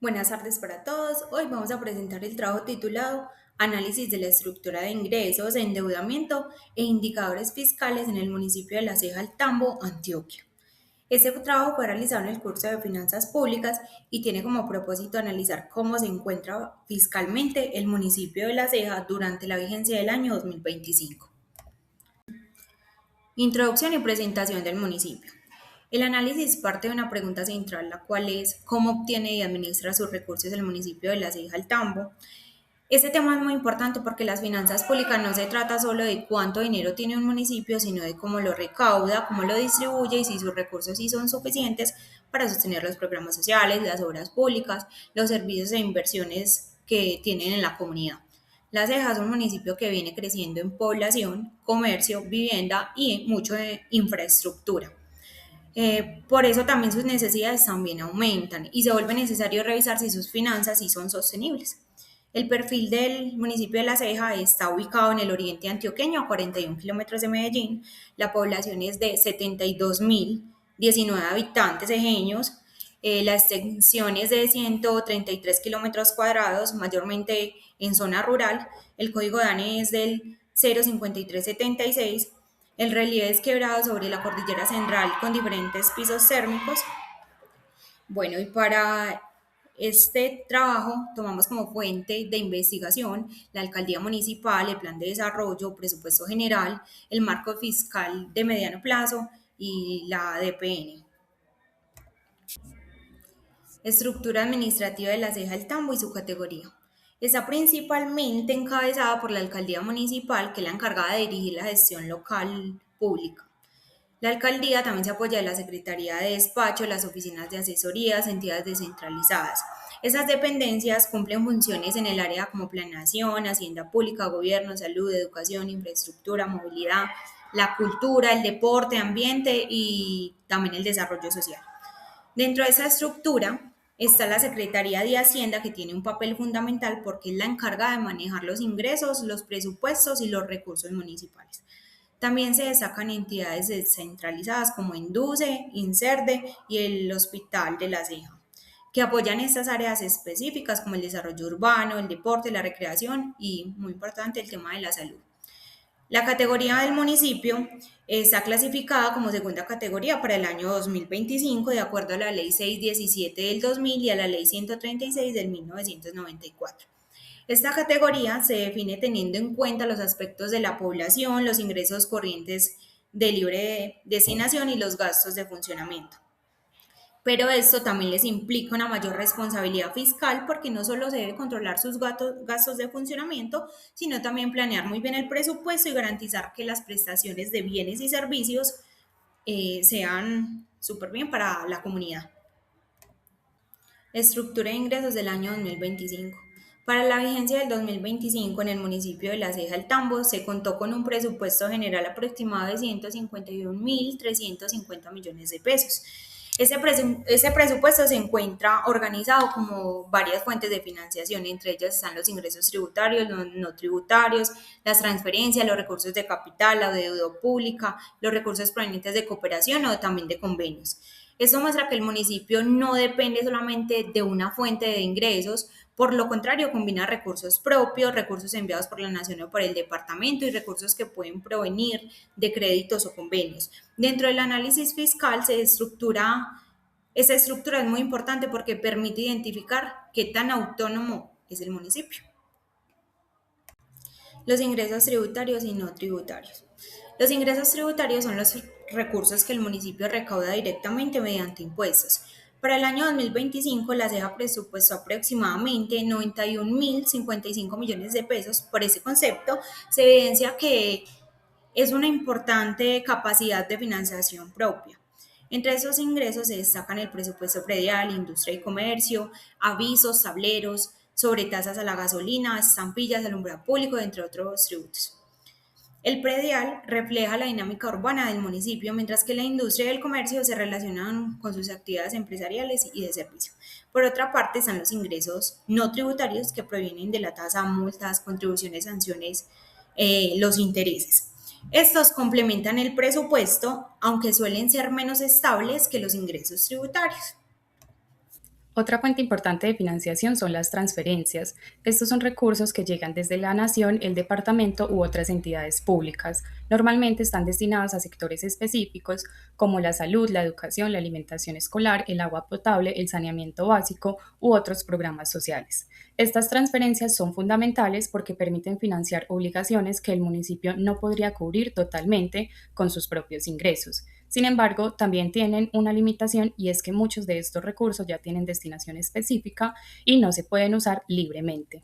Buenas tardes para todos. Hoy vamos a presentar el trabajo titulado Análisis de la estructura de ingresos, endeudamiento e indicadores fiscales en el municipio de La Ceja al Tambo, Antioquia. Este trabajo fue realizado en el curso de Finanzas Públicas y tiene como propósito analizar cómo se encuentra fiscalmente el municipio de La Ceja durante la vigencia del año 2025. Introducción y presentación del municipio. El análisis parte de una pregunta central, la cual es cómo obtiene y administra sus recursos el municipio de La Ceja al Tambo. Este tema es muy importante porque las finanzas públicas no se trata solo de cuánto dinero tiene un municipio, sino de cómo lo recauda, cómo lo distribuye y si sus recursos sí son suficientes para sostener los programas sociales, las obras públicas, los servicios e inversiones que tienen en la comunidad. La Ceja es un municipio que viene creciendo en población, comercio, vivienda y mucho de infraestructura. Por eso también sus necesidades también aumentan y se vuelve necesario revisar si sus finanzas sí son sostenibles. El perfil del municipio de La Ceja está ubicado en el oriente antioqueño, a 41 kilómetros de Medellín. La población es de 72.019 habitantes ejeños. La extensión es de 133 kilómetros cuadrados, mayormente en zona rural. El código de ANE es del 05376. El relieve es quebrado sobre la cordillera central con diferentes pisos térmicos. Bueno, y para este trabajo tomamos como fuente de investigación la alcaldía municipal, el plan de desarrollo, presupuesto general, el marco fiscal de mediano plazo y la DPN. Estructura administrativa de La Ceja del Tambo y su categoría. Está principalmente encabezada por la alcaldía municipal, que es la encargada de dirigir la gestión local pública. La alcaldía también se apoya de la Secretaría de Despacho, las oficinas de asesorías, entidades descentralizadas. Esas dependencias cumplen funciones en el área como planeación, hacienda pública, gobierno, salud, educación, infraestructura, movilidad, la cultura, el deporte, ambiente y también el desarrollo social. Dentro de esa estructura está la Secretaría de Hacienda, que tiene un papel fundamental porque es la encargada de manejar los ingresos, los presupuestos y los recursos municipales. También se destacan entidades descentralizadas como Induce, Incerde y el Hospital de La Ceja, que apoyan estas áreas específicas como el desarrollo urbano, el deporte, la recreación y, muy importante, el tema de la salud. La categoría del municipio está clasificada como segunda categoría para el año 2025 de acuerdo a la Ley 617 del 2000 y a la Ley 136 del 1994. Esta categoría se define teniendo en cuenta los aspectos de la población, los ingresos corrientes de libre destinación y los gastos de funcionamiento. Pero esto también les implica una mayor responsabilidad fiscal porque no solo se debe controlar sus gastos de funcionamiento, sino también planear muy bien el presupuesto y garantizar que las prestaciones de bienes y servicios sean súper bien para la comunidad. Estructura de ingresos del año 2025. Para la vigencia del 2025 en el municipio de La Ceja del Tambo se contó con un presupuesto general aproximado de 151.350 millones de pesos. Ese presupuesto se encuentra organizado como varias fuentes de financiación, entre ellas están los ingresos tributarios, los no tributarios, las transferencias, los recursos de capital, la deuda pública, los recursos provenientes de cooperación o también de convenios. Esto muestra que el municipio no depende solamente de una fuente de ingresos, por lo contrario, combina recursos propios, recursos enviados por la nación o por el departamento y recursos que pueden provenir de créditos o convenios. Dentro del análisis fiscal esa estructura es muy importante porque permite identificar qué tan autónomo es el municipio. Los ingresos tributarios y no tributarios. Los ingresos tributarios son los recursos que el municipio recauda directamente mediante impuestos. Para el año 2025, la CEJA presupuestó aproximadamente 91.055 millones de pesos. Por ese concepto, se evidencia que es una importante capacidad de financiación propia. Entre esos ingresos se destacan el presupuesto predial, industria y comercio, avisos, tableros, sobretasas a la gasolina, estampillas, alumbrado público, entre otros tributos. El predial refleja la dinámica urbana del municipio, mientras que la industria y el comercio se relacionan con sus actividades empresariales y de servicio. Por otra parte, están los ingresos no tributarios que provienen de la tasa, multas, contribuciones, sanciones, los intereses. Estos complementan el presupuesto, aunque suelen ser menos estables que los ingresos tributarios. Otra fuente importante de financiación son las transferencias. Estos son recursos que llegan desde la nación, el departamento u otras entidades públicas. Normalmente están destinados a sectores específicos como la salud, la educación, la alimentación escolar, el agua potable, el saneamiento básico u otros programas sociales. Estas transferencias son fundamentales porque permiten financiar obligaciones que el municipio no podría cubrir totalmente con sus propios ingresos. Sin embargo, también tienen una limitación y es que muchos de estos recursos ya tienen destinación específica y no se pueden usar libremente.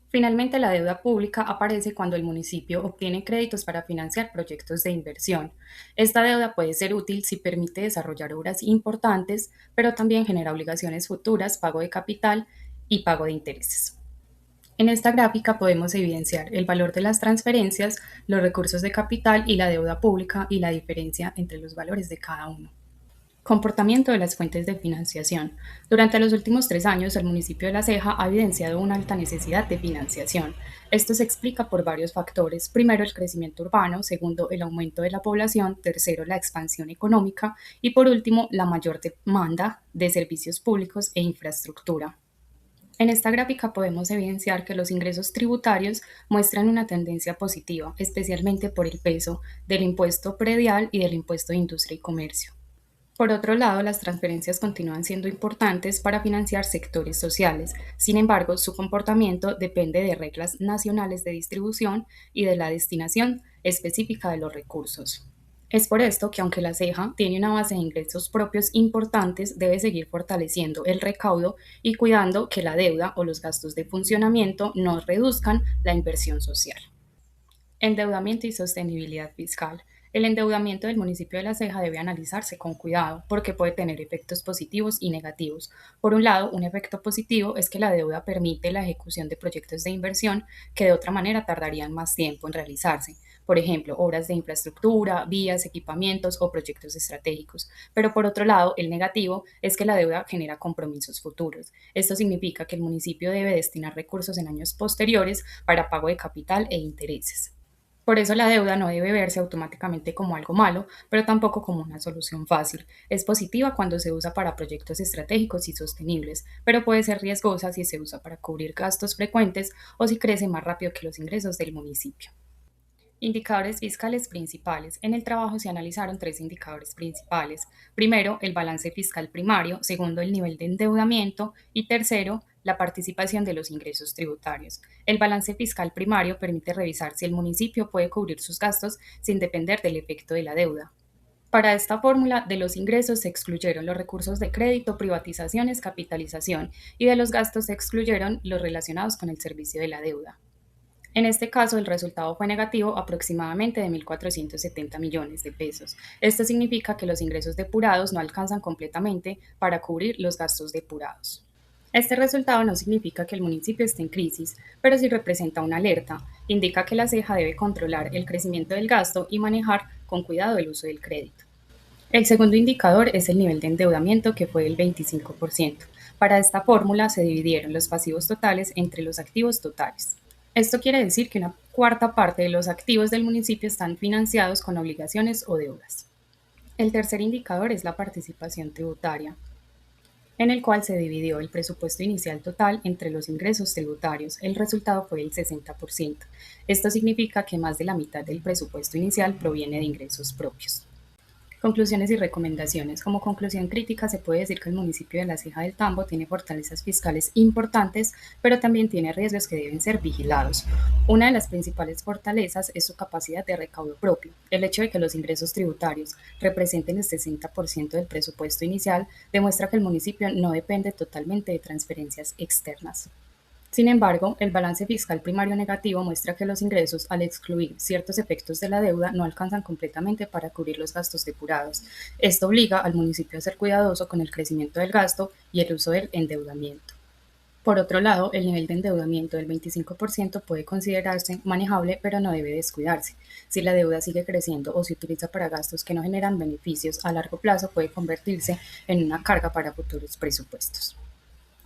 Finalmente, la deuda pública aparece cuando el municipio obtiene créditos para financiar proyectos de inversión. Esta deuda puede ser útil si permite desarrollar obras importantes, pero también genera obligaciones futuras, pago de capital y pago de intereses. En esta gráfica podemos evidenciar el valor de las transferencias, los recursos de capital y la deuda pública y la diferencia entre los valores de cada uno. Comportamiento de las fuentes de financiación. Durante los últimos 3 años, el municipio de La Ceja ha evidenciado una alta necesidad de financiación. Esto se explica por varios factores. Primero, el crecimiento urbano. Segundo, el aumento de la población. Tercero, la expansión económica. Y por último, la mayor demanda de servicios públicos e infraestructura. En esta gráfica podemos evidenciar que los ingresos tributarios muestran una tendencia positiva, especialmente por el peso del impuesto predial y del impuesto de industria y comercio. Por otro lado, las transferencias continúan siendo importantes para financiar sectores sociales. Sin embargo, su comportamiento depende de reglas nacionales de distribución y de la destinación específica de los recursos. Es por esto que aunque la ceja tiene una base de ingresos propios importantes, debe seguir fortaleciendo el recaudo y cuidando que la deuda o los gastos de funcionamiento no reduzcan la inversión social. Endeudamiento y sostenibilidad fiscal. El endeudamiento del municipio de La Ceja debe analizarse con cuidado porque puede tener efectos positivos y negativos. Por un lado, un efecto positivo es que la deuda permite la ejecución de proyectos de inversión que de otra manera tardarían más tiempo en realizarse. Por ejemplo, obras de infraestructura, vías, equipamientos o proyectos estratégicos. Pero por otro lado, el negativo es que la deuda genera compromisos futuros. Esto significa que el municipio debe destinar recursos en años posteriores para pago de capital e intereses. Por eso la deuda no debe verse automáticamente como algo malo, pero tampoco como una solución fácil. Es positiva cuando se usa para proyectos estratégicos y sostenibles, pero puede ser riesgosa si se usa para cubrir gastos frecuentes o si crece más rápido que los ingresos del municipio. Indicadores fiscales principales. En el trabajo se analizaron 3 indicadores principales. Primero, el balance fiscal primario. Segundo, el nivel de endeudamiento. Y tercero, la participación de los ingresos tributarios. El balance fiscal primario permite revisar si el municipio puede cubrir sus gastos sin depender del efecto de la deuda. Para esta fórmula, de los ingresos se excluyeron los recursos de crédito, privatizaciones, capitalización, y de los gastos se excluyeron los relacionados con el servicio de la deuda. En este caso, el resultado fue negativo aproximadamente de 1.470 millones de pesos. Esto significa que los ingresos depurados no alcanzan completamente para cubrir los gastos depurados. Este resultado no significa que el municipio esté en crisis, pero sí representa una alerta. Indica que la ceja debe controlar el crecimiento del gasto y manejar con cuidado el uso del crédito. El segundo indicador es el nivel de endeudamiento, que fue del 25%. Para esta fórmula se dividieron los pasivos totales entre los activos totales. Esto quiere decir que una cuarta parte de los activos del municipio están financiados con obligaciones o deudas. El tercer indicador es la participación tributaria, en el cual se dividió el presupuesto inicial total entre los ingresos tributarios. El resultado fue el 60%. Esto significa que más de la mitad del presupuesto inicial proviene de ingresos propios. Conclusiones y recomendaciones. Como conclusión crítica, se puede decir que el municipio de La Ceja del Tambo tiene fortalezas fiscales importantes, pero también tiene riesgos que deben ser vigilados. Una de las principales fortalezas es su capacidad de recaudo propio. El hecho de que los ingresos tributarios representen el 60% del presupuesto inicial demuestra que el municipio no depende totalmente de transferencias externas. Sin embargo, el balance fiscal primario negativo muestra que los ingresos, al excluir ciertos efectos de la deuda, no alcanzan completamente para cubrir los gastos depurados. Esto obliga al municipio a ser cuidadoso con el crecimiento del gasto y el uso del endeudamiento. Por otro lado, el nivel de endeudamiento del 25% puede considerarse manejable, pero no debe descuidarse. Si la deuda sigue creciendo o se utiliza para gastos que no generan beneficios a largo plazo, puede convertirse en una carga para futuros presupuestos.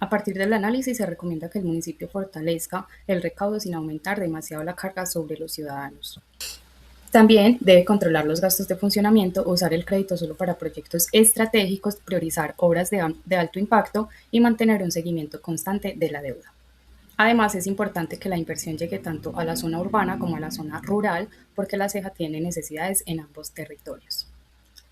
A partir del análisis, se recomienda que el municipio fortalezca el recaudo sin aumentar demasiado la carga sobre los ciudadanos. También debe controlar los gastos de funcionamiento, usar el crédito solo para proyectos estratégicos, priorizar obras de alto impacto y mantener un seguimiento constante de la deuda. Además, es importante que la inversión llegue tanto a la zona urbana como a la zona rural, porque la ceja tiene necesidades en ambos territorios.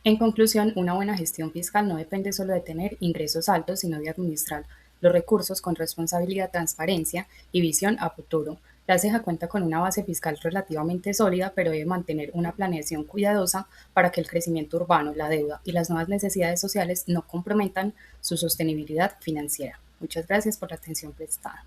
En conclusión, una buena gestión fiscal no depende solo de tener ingresos altos, sino de administrar los recursos con responsabilidad, transparencia y visión a futuro. La ceja cuenta con una base fiscal relativamente sólida, pero debe mantener una planeación cuidadosa para que el crecimiento urbano, la deuda y las nuevas necesidades sociales no comprometan su sostenibilidad financiera. Muchas gracias por la atención prestada.